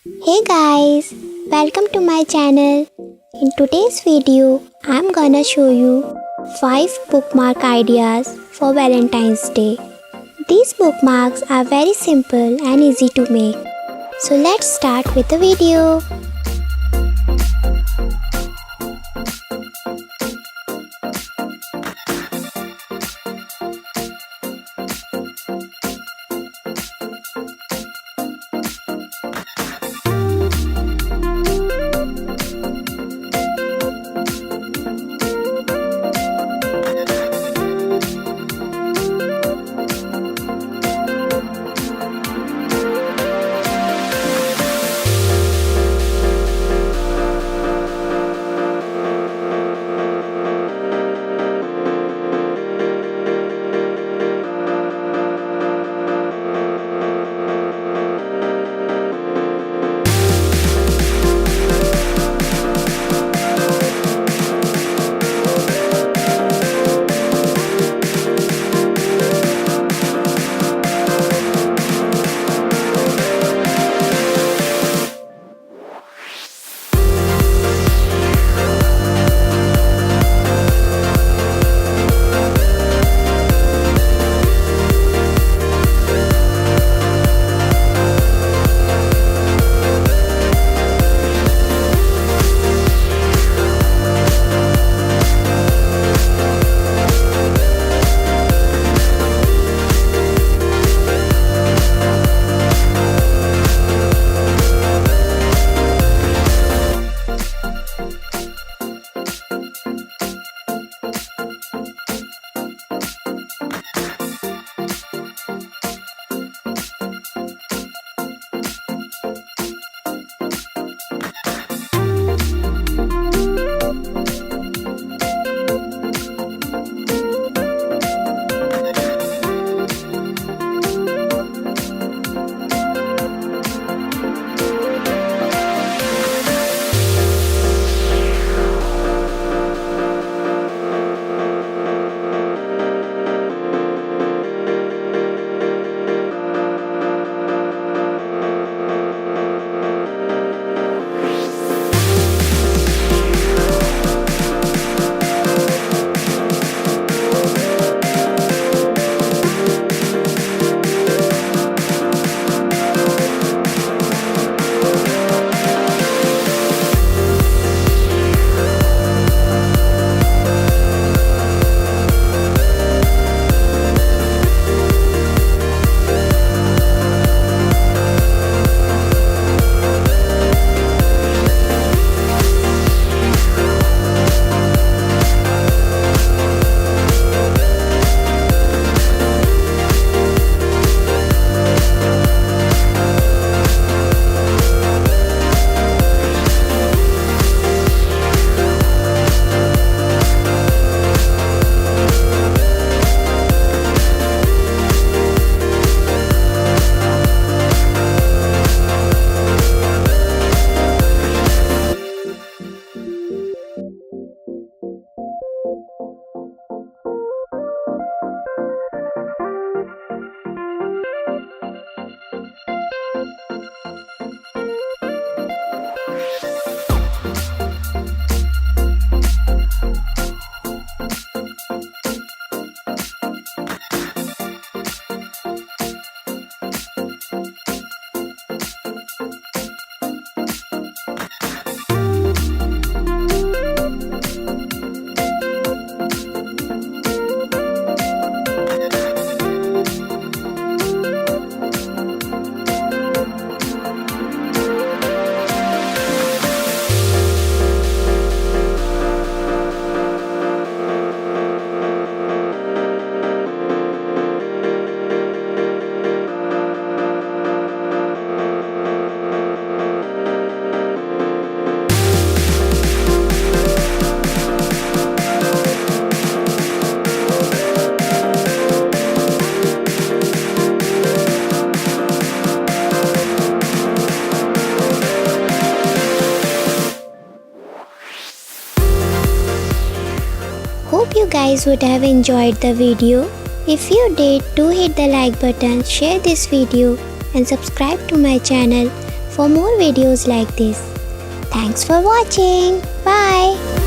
Hey guys, welcome to my channel. In today's video, I'm gonna show you 5 bookmark ideas for Valentine's Day. These bookmarks are very simple and easy to make. So let's start with the video. Hope you guys would have enjoyed the video. If you did, do hit the like button, share this video and subscribe to my channel for more videos like this. Thanks for watching. Bye.